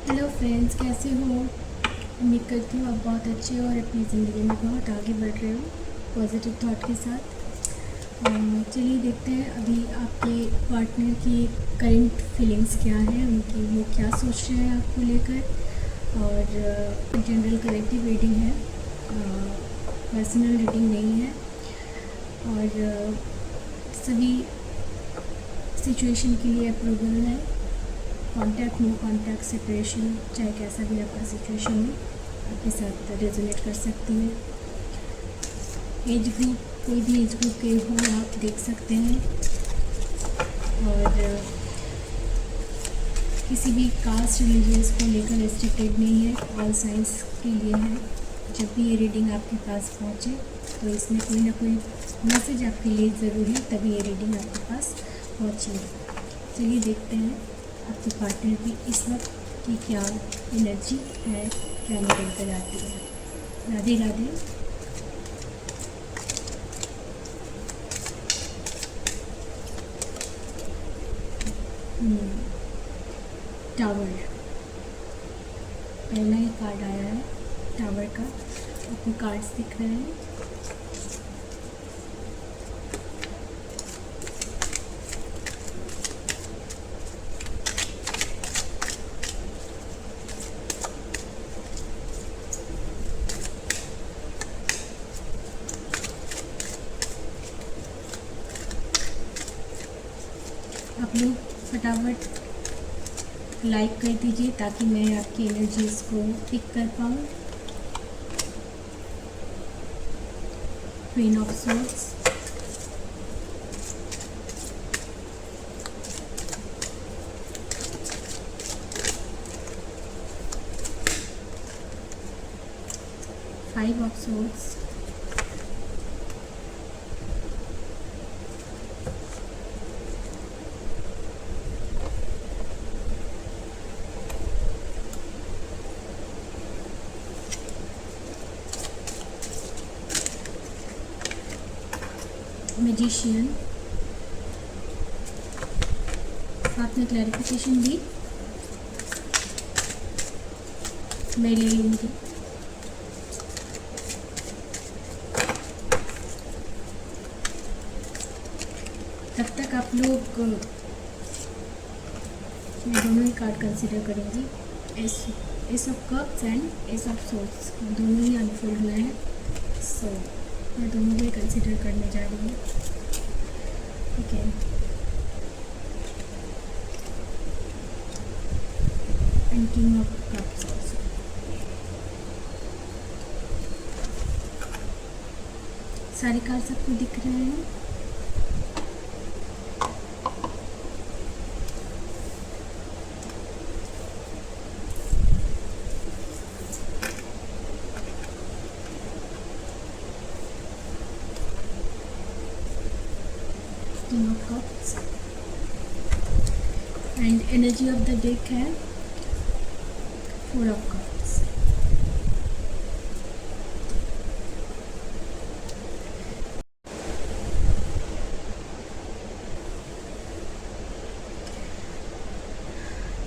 Hello friends, कैसे हो? उम्मीद करती हूँ आप बहुत अच्छे हो और अपनी ज़िंदगी में बहुत आगे बढ़ रहे हो पॉजिटिव थॉट के साथ। चलिए देखते हैं अभी आपके पार्टनर की करंट फीलिंग्स क्या हैं, उनकी वो क्या सोच रहे हैं आपको लेकर। और जनरल कलेक्टिव रीडिंग है, पर्सनल रीडिंग नहीं है। और सभी सिचुएशन के लिए अप्रूवल है। कॉन्टैक्ट, नो कॉन्टैक्ट, सेपरेशन, चाहे कैसा भी आपका सिचुएशन हो, आपके साथ रेजोनेट कर सकती है। एज ग्रुप, कोई भी एज ग्रुप के हो आप देख सकते हैं। और किसी भी कास्ट रिलीजियंस को लेकर रेस्ट्रिक्टेड नहीं है, ऑल साइंस के लिए है। जब भी ये रीडिंग आपके पास पहुँचे तो इसमें कोई ना कोई मैसेज आपके लिए ज़रूर है, तभी ये रीडिंग आपके पास पहुँची। चलिए देखते हैं आपके पार्टनर की इस वक्त की क्या एनर्जी है, क्या निकल कर आती है। राधे राधे। टावर, पहला ही कार्ड आया है टावर का। आपको कार्ड्स दिख रहे हैं। आप लोग फटाफट लाइक कर दीजिए ताकि मैं आपकी एनर्जीज को पिक कर पाऊँ। Queen of swords, five of swords, magician. साथ में क्लैरिफिकेशन भी मैं ले लूँगी। तब तक आप लोग, मैं दोनों ही कार्ड कंसिडर करूँगी। S of cups and S of swords दोनों ही अनफोल्ड हुए हैं, सो मैं दोनों को कंसिडर करने जा रही हूँ। ठीक है। And king of cups also. सारे कार्ड सबको दिख रहे हैं। King of Cups and energy of the deck है Four of Cups।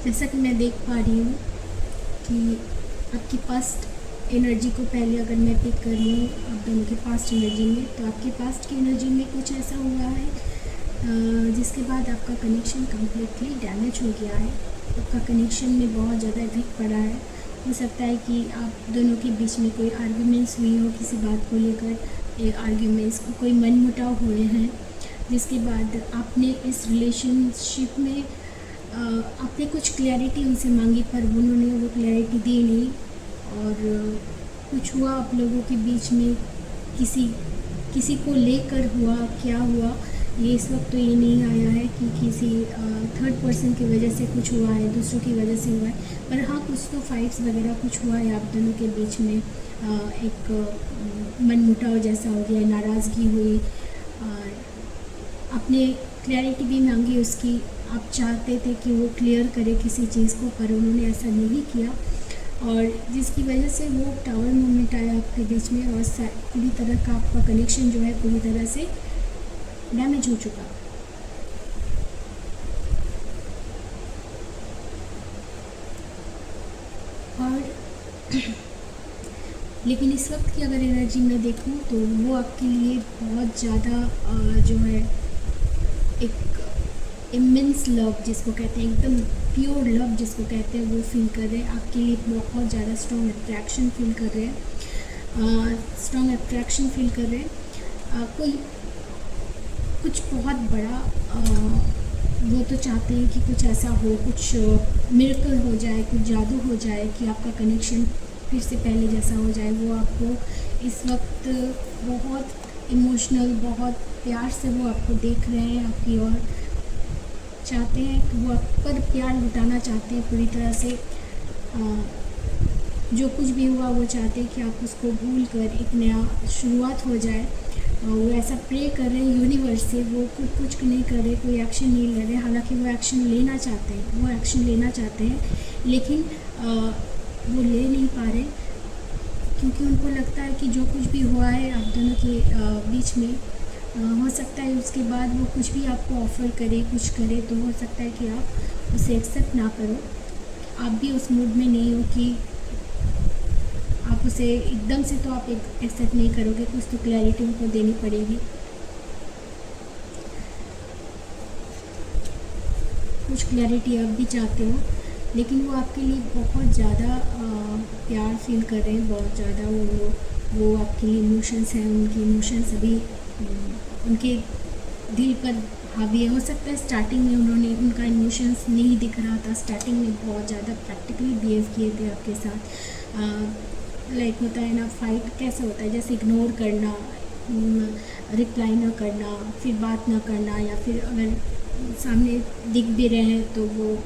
जैसा कि मैं देख पा रही हूँ कि आपकी पास्ट एनर्जी को पहले अगर मैं पिक कर रही हूँ आप दोनों के पास्ट एनर्जी में, तो आपके पास्ट की एनर्जी में कुछ ऐसा हुआ है जिसके बाद आपका कनेक्शन कम्प्लीटली डैमेज हो गया है। आपका कनेक्शन में बहुत ज़्यादा इफेक्ट पड़ा है। हो सकता है कि आप दोनों के बीच में कोई आर्ग्यूमेंट्स हुई हो, किसी बात को लेकर आर्ग्यूमेंट्स को कोई मनमुटाव हुए हैं, जिसके बाद आपने इस रिलेशनशिप में आपने कुछ क्लैरिटी उनसे मांगी पर उन्होंने वो क्लैरिटी दी नहीं। और कुछ हुआ आप लोगों के बीच में, किसी को लेकर हुआ, क्या हुआ ये इस वक्त तो ये नहीं आया है कि किसी थर्ड पर्सन की वजह से कुछ हुआ है, दूसरों की वजह से हुआ है, पर हाँ कुछ तो फाइट्स वगैरह कुछ हुआ है आप दोनों के बीच में। एक मनमुटाव जैसा हो गया, नाराज़गी हुई। आपने क्लैरिटी भी मांगी उसकी, आप चाहते थे कि वो क्लियर करे किसी चीज़ को, पर उन्होंने ऐसा नहीं किया, और जिसकी वजह से वो टावर मोमेंट आया आपके बीच में और पूरी तरह का आपका कनेक्शन जो है पूरी तरह से डैमेज हो चुका। और लेकिन इस वक्त की अगर एनर्जी मैं देखूं तो वो आपके लिए बहुत ज़्यादा जो है एक इमेंस लव जिसको कहते हैं, एकदम प्योर लव जिसको कहते हैं, वो फील कर रहे हैं। आपके लिए बहुत ज़्यादा स्ट्रॉन्ग अट्रैक्शन फील कर रहे हैं, स्ट्रॉन्ग अट्रैक्शन फील कर रहे हैं। कोई कुछ बहुत बड़ा वो तो चाहते हैं कि कुछ ऐसा हो, कुछ मिरेकल हो जाए, कुछ जादू हो जाए कि आपका कनेक्शन फिर से पहले जैसा हो जाए। वो आपको इस वक्त बहुत इमोशनल, बहुत प्यार से वो आपको देख रहे हैं, आपकी ओर चाहते हैं कि वो आप पर प्यार लुटाना चाहते हैं पूरी तरह से। जो कुछ भी हुआ वो चाहते हैं कि आप उसको भूल कर एक नया शुरुआत हो जाए। वो ऐसा प्रे कर रहे हैं यूनिवर्स से, वो कुछ नहीं कर रहे, कोई एक्शन नहीं ले रहे। हालांकि वो एक्शन लेना चाहते हैं, वो एक्शन लेना चाहते हैं, लेकिन वो ले नहीं पा रहे क्योंकि उनको लगता है कि जो कुछ भी हुआ है आप दोनों के बीच में, हो सकता है उसके बाद वो कुछ भी आपको ऑफ़र करे, कुछ करे, तो हो सकता है कि आप उसे एक्सेप्ट ना करो। आप भी उस मूड में नहीं हो कि आप उसे एकदम से तो आप एक्सेप्ट नहीं करोगे, कुछ तो क्लैरिटी उनको देनी पड़ेगी। कुछ क्लैरिटी आप भी चाहते हो, लेकिन वो आपके लिए बहुत ज़्यादा प्यार फील कर रहे हैं, बहुत ज़्यादा वो आपके लिए इमोशंस हैं, उनके इमोशंस अभी उनके दिल पर हावी है। हो सकता है स्टार्टिंग में उनका इमोशंस नहीं दिख रहा था, स्टार्टिंग में बहुत ज़्यादा प्रैक्टिकली बिहेव किए थे आपके साथ। लाइक होता है ना, फाइट कैसे होता है, जैसे इग्नोर करना, रिप्लाई ना करना, फिर बात ना करना, या फिर अगर सामने दिख भी रहे हैं तो वो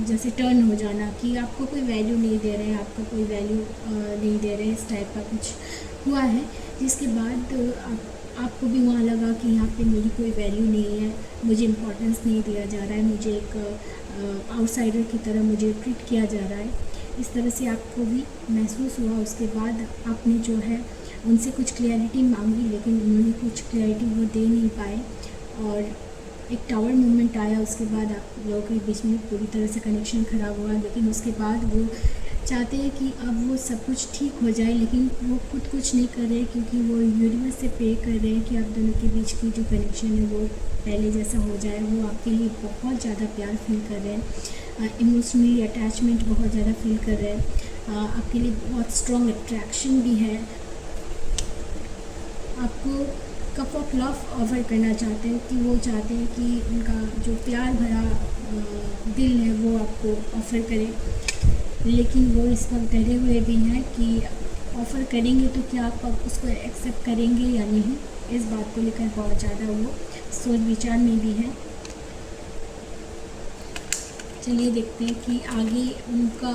जैसे टर्न हो जाना कि आपको कोई वैल्यू नहीं दे रहे हैं, आपको कोई वैल्यू नहीं दे रहे हैं, इस टाइप का कुछ हुआ है। जिसके बाद आपको भी वहाँ लगा कि यहाँ पे मेरी कोई वैल्यू नहीं है, मुझे इम्पोर्टेंस नहीं दिया जा रहा है, मुझे एक आउटसाइडर की तरह मुझे ट्रीट किया जा रहा है। इस तरह से आपको भी महसूस हुआ। उसके बाद आपने जो है उनसे कुछ क्लैरिटी मांगी, लेकिन उन्होंने कुछ क्लैरिटी वो दे नहीं पाए और एक टावर मूवमेंट आया। उसके बाद आप लोगों के बीच में पूरी तरह से कनेक्शन ख़राब हुआ। लेकिन उसके बाद वो चाहते हैं कि अब वो सब कुछ ठीक हो जाए, लेकिन वो खुद कुछ नहीं कर रहे क्योंकि वो यूनिवर्स से प्रे कर रहे हैं कि आप दोनों के बीच की जो कनेक्शन है वो पहले जैसा हो जाए। वो आपके लिए बहुत ज़्यादा प्यार फील कर रहे हैं, इमोशनली अटैचमेंट बहुत ज़्यादा फील कर रहे हैं, आपके लिए बहुत स्ट्रॉन्ग अट्रैक्शन भी है। आपको कप ऑफ लव ऑफ़र करना चाहते हैं कि वो चाहते हैं कि उनका जो प्यार भरा दिल है वो आपको ऑफ़र करें, लेकिन वो इस वक्त डरे हुए भी हैं कि ऑफ़र करेंगे तो क्या आप उसको एक्सेप्ट करेंगे या नहीं। इस बात को लेकर बहुत ज़्यादा वो सोच विचार में भी है। चलिए देखते हैं कि आगे उनका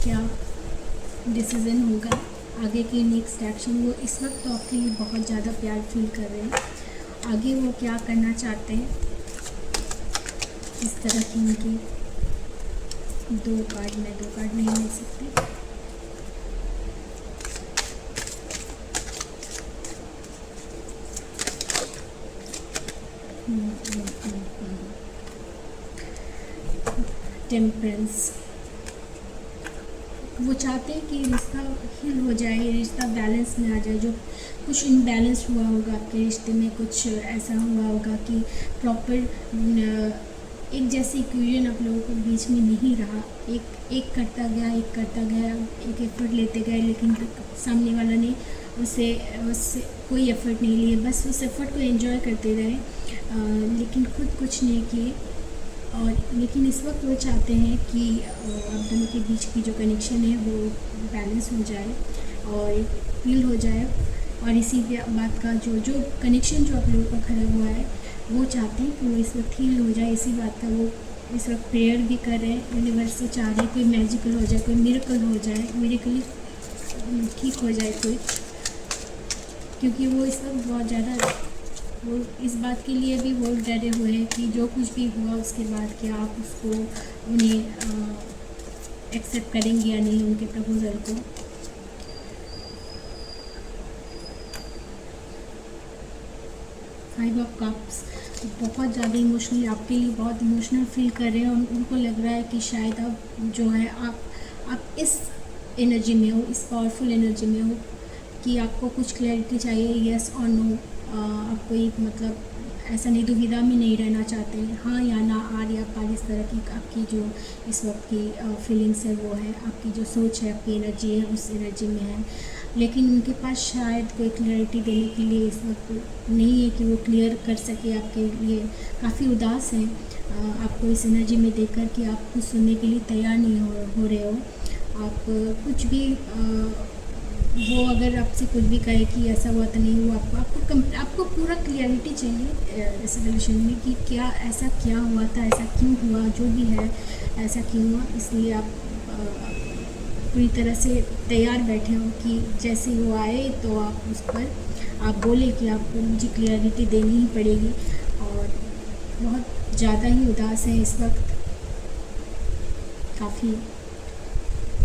क्या डिसीज़न होगा, आगे की नेक्स्ट एक्शन। वो इस वक्त तो आपके लिए बहुत ज़्यादा प्यार फील कर रहे हैं, आगे वो क्या करना चाहते हैं। इस तरह की उनकी दो कार्ड नहीं ले सकती। टेम्परेंस, वो चाहते हैं कि रिश्ता हील हो जाए, रिश्ता बैलेंस में आ जाए। जो कुछ इम्बैलेंस हुआ होगा आपके रिश्ते में, कुछ ऐसा हुआ होगा कि प्रॉपर एक जैसे इक्वेशन आप लोगों के बीच में नहीं रहा। एक करता गया, एक एफर्ट लेते गए, लेकिन सामने वाला ने उससे कोई एफर्ट नहीं लिए, बस उस एफर्ट को एंजॉय करते रहे, लेकिन खुद कुछ नहीं किए। और लेकिन इस वक्त वो चाहते हैं कि आप दोनों के बीच की जो कनेक्शन है वो बैलेंस हो जाए और हील हो जाए। और इसी बात का जो कनेक्शन जो आप लोगों का खराब हुआ है वो चाहते हैं कि वो इस वक्त हील हो जाए। इसी बात का वो इस वक्त प्रेयर भी कर रहे हैं, यूनिवर्स से चाह रहे हैं कोई मैजिकल हो जाए, कोई मिरेकल हो जाए, मिरेकली ठीक हो जाए कोई, क्योंकि वो इस वक्त बहुत ज़्यादा वो इस बात के लिए भी वो डरे हुए हैं कि जो कुछ भी हुआ उसके बाद क्या आप उसको उन्हें एक्सेप्ट करेंगे या नहीं, उनके प्रपोजल को। फाइव ऑफ कप्स, बहुत ज़्यादा इमोशनली आपके लिए बहुत इमोशनल फील कर रहे हैं और उनको लग रहा है कि शायद अब जो है आप इस एनर्जी में हो, इस पावरफुल एनर्जी में हो कि आपको कुछ क्लैरिटी चाहिए, यस और नो। आप कोई मतलब ऐसा नहीं, दुविधा में नहीं रहना चाहते हैं, हाँ या ना, आर या पार, इस तरह की आपकी जो इस वक्त की फीलिंग्स है वो है, आपकी जो सोच है, आपकी एनर्जी है, उस एनर्जी में है। लेकिन उनके पास शायद कोई क्लैरिटी देने के लिए इस वक्त नहीं है कि वो क्लियर कर सके आपके लिए, काफ़ी उदास हैं आपको इस एनर्जी में देखकर कि आप कुछ सुनने के लिए तैयार नहीं हो रहे हो। आप कुछ भी वो अगर आपसे कुछ भी कहे कि ऐसा हुआ तो नहीं हुआ, आपको पूरा क्लियरिटी चाहिए इस रिलेशन में कि क्या ऐसा क्या हुआ था, ऐसा क्यों हुआ, जो भी है ऐसा क्यों हुआ। इसलिए आप पूरी तरह से तैयार बैठे हो कि जैसे वो आए तो आप उस पर आप बोले कि आपको मुझे क्लियरिटी देनी ही पड़ेगी। और बहुत ज़्यादा ही उदास है इस वक्त, काफ़ी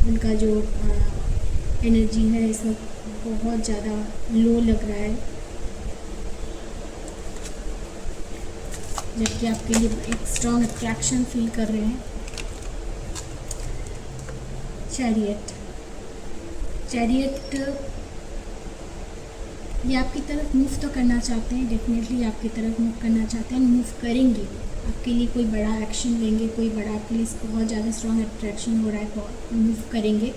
उनका जो एनर्जी है इस वक्त बहुत ज़्यादा लो लग रहा है, जबकि आपके लिए एक स्ट्रॉन्ग अट्रैक्शन फील कर रहे हैं। चैरियट ये आपकी तरफ मूव तो करना चाहते हैं, डेफिनेटली आपकी तरफ मूव करना चाहते हैं, मूव करेंगे, आपके लिए कोई बड़ा एक्शन लेंगे, कोई बड़ा आपके लिए बहुत ज़्यादा स्ट्रॉन्ग अट्रैक्शन हो रहा है, मूव करेंगे।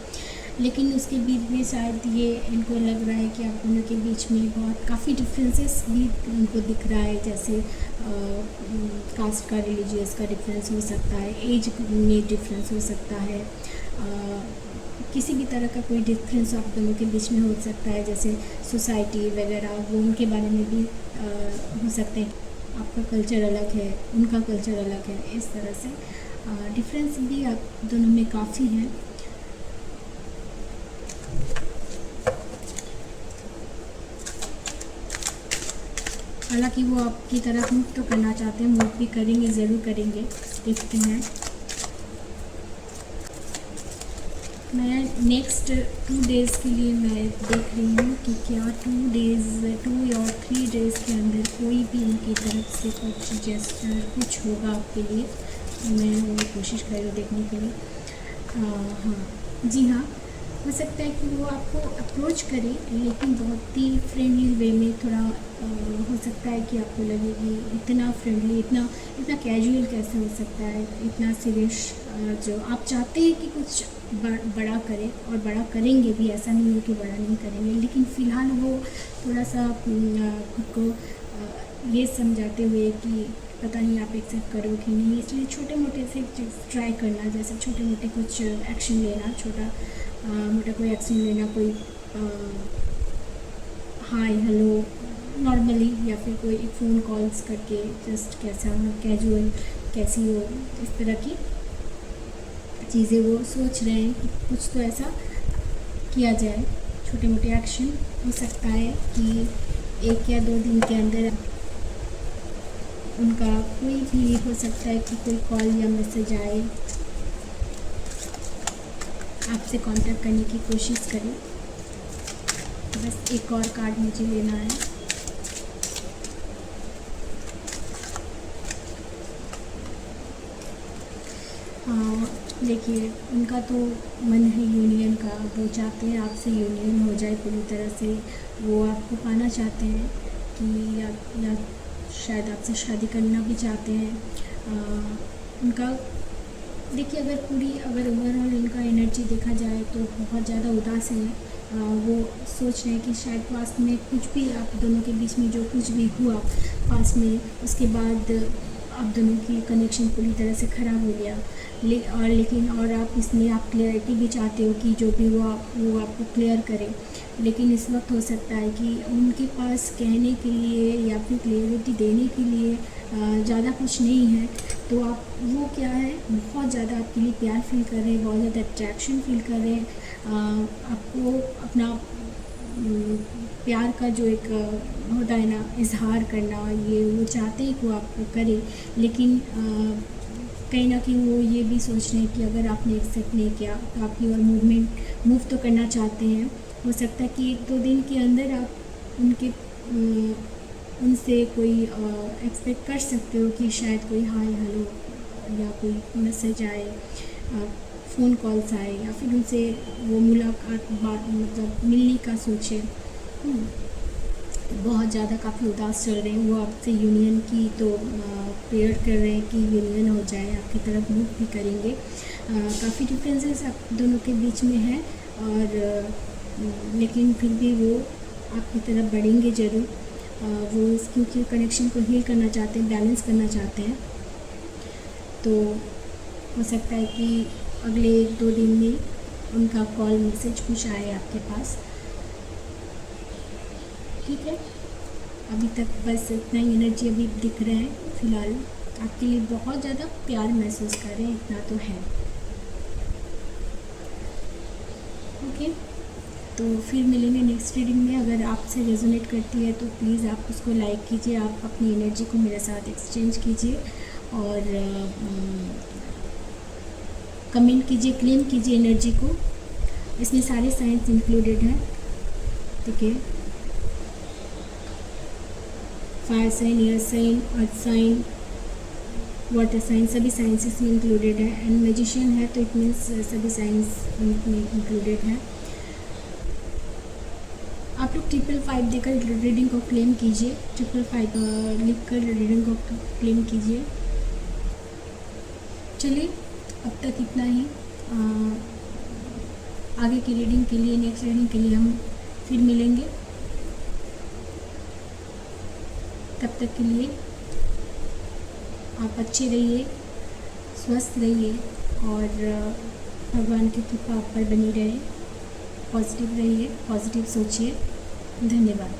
लेकिन उसके बीच में शायद ये इनको लग रहा है कि आप दोनों के बीच में बहुत काफ़ी डिफरेंसेस भी उनको दिख रहा है, जैसे कास्ट का, रिलीजियस का डिफरेंस हो सकता है, एज में डिफरेंस हो सकता है, किसी भी तरह का कोई डिफरेंस आप दोनों के बीच में हो सकता है, जैसे सोसाइटी वगैरह, वो उनके बारे में भी हो सकते हैं। आपका कल्चर अलग है, उनका कल्चर अलग है, इस तरह से डिफरेंस भी आप दोनों में काफ़ी है। हालांकि वो आपकी तरफ मूव तो करना चाहते हैं, मूव भी करेंगे, ज़रूर करेंगे, देखते हैं। मैं नेक्स्ट 2 डेज़ के लिए मैं देख रही हूँ कि क्या 2 या 3 डेज़ के अंदर कोई भी उनकी तरफ से कुछ जेस्चर कुछ होगा आपके लिए। मैं वो कोशिश कर रही हूँ देखने के लिए। हाँ जी हाँ, हो सकता है कि वो आपको अप्रोच करे, लेकिन बहुत ही फ्रेंडली वे में, थोड़ा हो सकता है कि आपको लगे कि इतना फ्रेंडली, इतना कैजुअल कैसे हो सकता है, इतना सीरियस। जो आप चाहते हैं कि कुछ बड़ा करें और बड़ा करेंगे भी, ऐसा नहीं है कि बड़ा नहीं करेंगे, लेकिन फ़िलहाल वो थोड़ा सा खुद को ये समझाते हुए कि पता नहीं आप एक्सेप्ट करो कि नहीं, इसलिए छोटे मोटे से ट्राई करना, जैसे छोटे मोटे कुछ एक्शन लेना, छोटा मोटा कोई एक्शन लेना, कोई हाय हेलो नॉर्मली, या फिर कोई फ़ोन कॉल्स करके जस्ट कैसा हो, कैजुअल कैसी हो, इस तरह की चीज़ें वो सोच रहे हैं कि कुछ तो ऐसा किया जाए। छोटे मोटे एक्शन हो सकता है कि 1 या 2 दिन के अंदर उनका कोई भी हो सकता है कि कोई कॉल या मैसेज आए, आपसे कांटेक्ट करने की कोशिश करें। बस एक और कार्ड मुझे लेना है। देखिए, उनका तो मन है यूनियन का, वो चाहते हैं आपसे यूनियन हो जाए पूरी तरह से, वो आपको पाना चाहते हैं कि या शायद आपसे शादी करना भी चाहते हैं। उनका देखिए, अगर ओवरऑल इनका एनर्जी देखा जाए तो बहुत ज़्यादा उदास है। वो सोच रहे हैं कि शायद पास्ट में कुछ भी आप दोनों के बीच में जो कुछ भी हुआ पास्ट में, उसके बाद आप दोनों की कनेक्शन पूरी तरह से ख़राब हो गया। लेकिन आप इसमें आप क्लियरिटी भी चाहते हो कि जो भी वो आपको क्लियर करे, लेकिन इस वक्त हो सकता है कि उनके पास कहने के लिए या फिर क्लियरिटी देने के लिए ज़्यादा कुछ नहीं है। तो आप वो क्या है, बहुत ज़्यादा आपके लिए प्यार फील कर रहे हैं, बहुत ज़्यादा अट्रैक्शन फील कर रहे हैं। आपको अपना प्यार का जो एक होता है ना, इजहार करना, ये वो चाहते हैं कि वो आपको करे, लेकिन कहीं ना कहीं वो ये भी सोच रहे हैं कि अगर आपने एक्सेप्ट नहीं किया तो आपकी और मूव तो करना चाहते हैं। हो सकता है कि 1-2 दिन के अंदर आप उनसे कोई एक्सपेक्ट कर सकते हो कि शायद कोई हाय हेलो या कोई मैसेज आए, फ़ोन कॉल्स आए या फिर उनसे वो मुलाकात बात मतलब मिलने का सोचे। बहुत ज़्यादा काफ़ी उदास चल रहे हैं, वो आपसे यूनियन की तो प्रेयर कर रहे हैं कि यूनियन हो जाए, आपकी तरफ मूव भी करेंगे। काफ़ी डिफरेंसेस आप दोनों के बीच में है और लेकिन फिर भी वो आपकी तरफ बढ़ेंगे ज़रूर। वो क्योंकि कनेक्शन को हील करना चाहते हैं, बैलेंस करना चाहते हैं। तो हो सकता है कि अगले 1-2 दिन में उनका कॉल मैसेज कुछ आए आपके पास। ठीक है, अभी तक बस इतना ही एनर्जी अभी दिख रहा है। फ़िलहाल आपके लिए बहुत ज़्यादा प्यार महसूस कर रहे हैं, इतना तो है। ओके, तो फिर मिलेंगे नेक्स्ट रीडिंग में। अगर आपसे रेजोनेट करती है तो प्लीज़ आप उसको लाइक कीजिए, आप अपनी एनर्जी को मेरे साथ एक्सचेंज कीजिए और कमेंट कीजिए, क्लेम कीजिए एनर्जी को। इसमें सारे साइंस इंक्लूडेड हैं। ठीक है, fire sign, air sign, earth sign, water sign, सभी साइंसेस में इंक्लूडेड है। एंड मैजिशियन है तो इट मीन्स सभी साइंस में इंक्लूडेड है। आप लोग 555 देकर रीडिंग को क्लेम कीजिए, 555 लिख कर रीडिंग को क्लेम कीजिए। चलिए, अब तक इतना ही। आगे की रीडिंग के लिए, नेक्स्ट रीडिंग के लिए हम फिर मिलेंगे। तब तक के लिए आप अच्छे रहिए, स्वस्थ रहिए और भगवान की कृपा आप पर बनी रहे। पॉजिटिव रहिए, पॉजिटिव सोचिए। धन्यवाद।